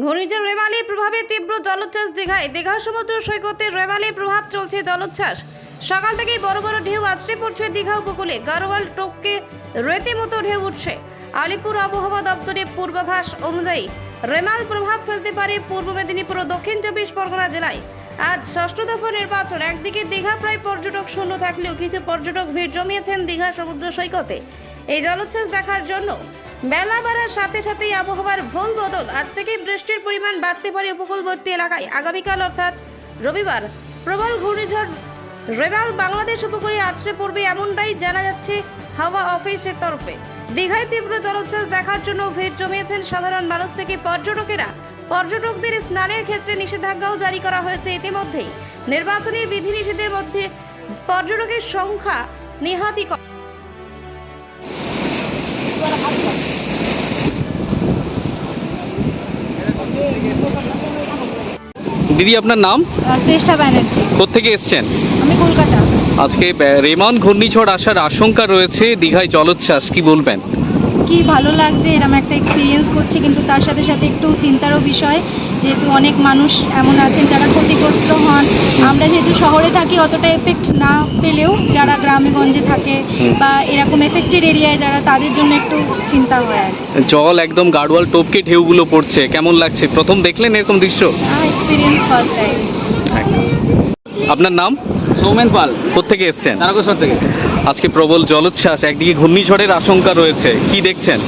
ঘূর্ণিঝড় রেমালের প্রভাবে তীব্র জলোচ্ছ্বাস দীঘায়। দীঘা সমুদ্র সৈকতে রেমালের প্রভাব চলছে জলোচ্ছ্বাস। সকাল থেকেই বড় বড় ঢেউ আছড়ে পড়ছে দীঘা উপকূলে। গাড়োয়াল টোপকে রীতিমতো ঢেউ উঠছে। আলিপুর আবহাওয়া দপ্তরের পূর্বাভাস অনুযায়ী রেমাল প্রভাব ফেলতে পারে পূর্ব মেদিনীপুর ও দক্ষিণ 24 পরগনা জেলায়। আজ ষষ্ঠ দফা নির্বাচন। একদিকে দীঘা প্রায় পর্যটক শূন্য থাকলেও কিছু পর্যটক ভিড় জমিয়েছেন দীঘা সমুদ্র সৈকতে এই জলোচ্ছ্বাস দেখার জন্য। বেলা বাড়ার সাথে সাথেই আবহাওয়ার ভোল বদল। আজ থেকেই বৃষ্টির পরিমাণ বাড়তে পারে উপকূলবর্তী এলাকায়। আগামীকাল অর্থাৎ রবিবার প্রবল ঘূর্ণিঝড় রেমাল বাংলাদেশ উপকূলে আছড়ে পড়বে এমনটাই জানা যাচ্ছে হাওয়া অফিসের তরফে। দীঘায় তীব্র জলোচ্ছ্বাস দেখার জন্য ভিড় জমিয়েছেন সাধারণ মানুষ থেকে পর্যটকেরা। পর্যটকদের স্নানের ক্ষেত্রে নিষেধাজ্ঞাও জারি করা হয়েছে ইতিমধ্যেই। নির্বাচনী বিধিনিষেধের মধ্যে পর্যটকের সংখ্যা নেহাতি কম। দিদি, আপনার নাম? শ্রেষ্ঠা ব্যানার্জি। কোত্থেকে এসছেন? আমি কলকাতা। আজকে রেমন ঘূর্ণিঝড় আসার আশঙ্কা রয়েছে, দীঘায় জলোচ্ছ্বাস, কি বলবেন? কি ভালো লাগছে, এরকম একটা এক্সপিরিয়েন্স করছি, কিন্তু তার সাথে সাথে একটু চিন্তারও বিষয়, যেহেতু অনেক মানুষ এমন আছেন যারা ক্ষতিগ্রস্ত হন। আমরা যেহেতু শহরে থাকি অতটা এফেক্ট না পেলেও যারা গ্রামে গঞ্জে থাকে বা এরকম এফেক্টেড এরিয়ায় যারা, তাদের জন্য একটু চিন্তা হয় আর কি। জল একদম গাড়োয়াল টপকে ঢেউগুলো পড়ছে, কেমন লাগছে? প্রথম দেখলেন এরকম দৃশ্য? Experience first time. আপনার নাম? সৌমেন পাল, কোত্থেকে এসছেন? তারকেশ্বর থেকে। আজকে প্রবল জলোচ্ছ্বাস, একদিকে ঘূর্ণিঝড়ের আশঙ্কা রয়েছে, কি দেখছেন?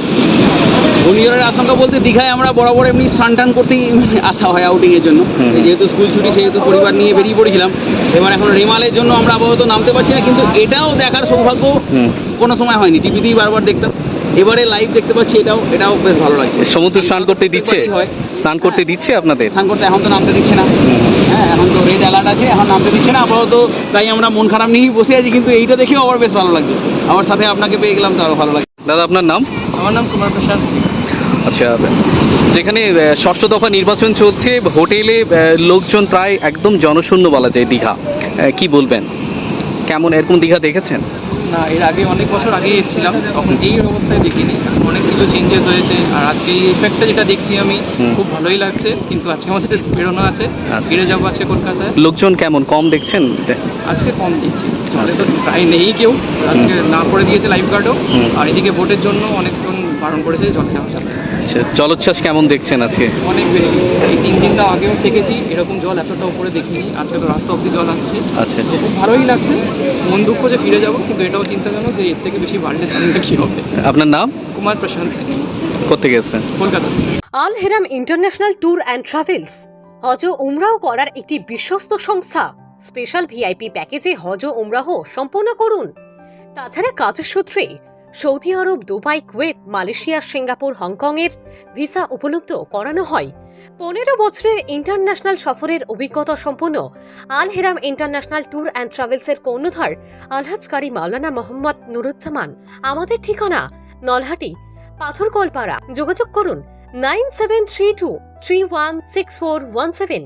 ঘূর্ণিঝড়ের আশঙ্কা বলতে দীঘায় আমরা বরাবর এমনি স্নান টান করতেই আসা হয় আউটিংয়ের জন্য। যেহেতু স্কুল ছুটি, সেহেতু পরিবার নিয়ে বেরিয়ে পড়েছিলাম। এবার এখন রেমালের জন্য আমরা আপাতত নামতে পারছি না, কিন্তু এটাও দেখার সৌভাগ্য কোনো সময় হয়নি। টিভিতেই বারবার দেখতাম, এবারে লাইভ দেখতে পাচ্ছি, এটাও বেশ ভালো লাগছে। সমুদ্র স্নান করতে দিচ্ছে? স্নান করতে দিচ্ছে আপনাদের? স্নান করতে এখন তো নামতে দিচ্ছে না। হ্যাঁ, এখন তো রেড অ্যালার্ট আছে, এখন নামতে দিচ্ছে না আপাতত। তাই আমরা মন খারাপ নিয়েই বসে আছি, কিন্তু এইটা দেখেও আবার বেশ ভালো লাগছে। আমার সাথে আপনাকে পেয়ে গেলাম, তো আরও ভালো লাগছে। দাদা, আপনার নাম? আমার নাম কুমার প্রসাদ। আচ্ছা, যেখানে ষষ্ঠ দফা নির্বাচন চলছে, হোটেলে লোকজন প্রায় একদম জনশূন্য বলা যায় দীঘা, কি বলবেন? কেমন এরকম দীঘা দেখেছেন? না, এর আগে অনেক বছর আগে এসেছিলাম, তখন এই অবস্থায় দেখিনি। অনেক কিছু চেঞ্জেস হয়েছে, আর আজকে এই ইফেক্টটা যেটা দেখছি আমি, খুব ভালোই লাগছে। কিন্তু আজকে আমাদের একটু বেরোনো আছে, ফিরে যাবো আজকে কলকাতায়। লোকজন কেমন, কম দেখছেন? আজকে কম দেখছি, জলে তো প্রায় নেই কেউ। আজকে না করে দিয়েছে লাইফ গার্ডও, আর এদিকে ভোটের জন্য অনেকজন বারণ করেছে জলে যাওয়ার সাথে। জলোচ্ছ্বাস কেমন দেখছেন আজকে? অনেক বেশি। এই 3 দিনটা আগেও থেকেছি, এরকম জল এতটা উপরে দেখিনি। আজকে তো রাস্তা অব্দি জল আসছে। আচ্ছা, তো খুব ভালোই লাগছে। মন দুঃখ যে ফিরে যাবো, কিন্তু এটাও চিন্তাজনক যে এর থেকে বেশি বাড়লে সামনে কী হবে। আপনার নাম? কুমার প্রশান্ত সিং, কোত্থেকে এসেছেন? কলকাতা। আল Heram international tour and travels হজ ও উমরাহ করার একটি বিশ্বস্ত সংস্থা। স্পেশাল ভিআইপি প্যাকেজে হজ ও উমরাহ সম্পন্ন করুন। তাছাড়া কাজের সূত্রে Saudi Arab, Dubai, Kuwait, Malaysia, Singapore, Hong Kong এর ভিসা উপলব্ধ করানো হয়। 15 বছরের ইন্টারন্যাশনাল সফরের অভিজ্ঞতা সম্পন্ন Al Heram international tour and ট্রাভেলসের কর্ণধার আলহাজ কারি মাওলানা মোহাম্মদ নুরুজ্জামান। আমাদের ঠিকানা নলহাটি, পাথরকলপাড়া। যোগাযোগ করুন 9732316417।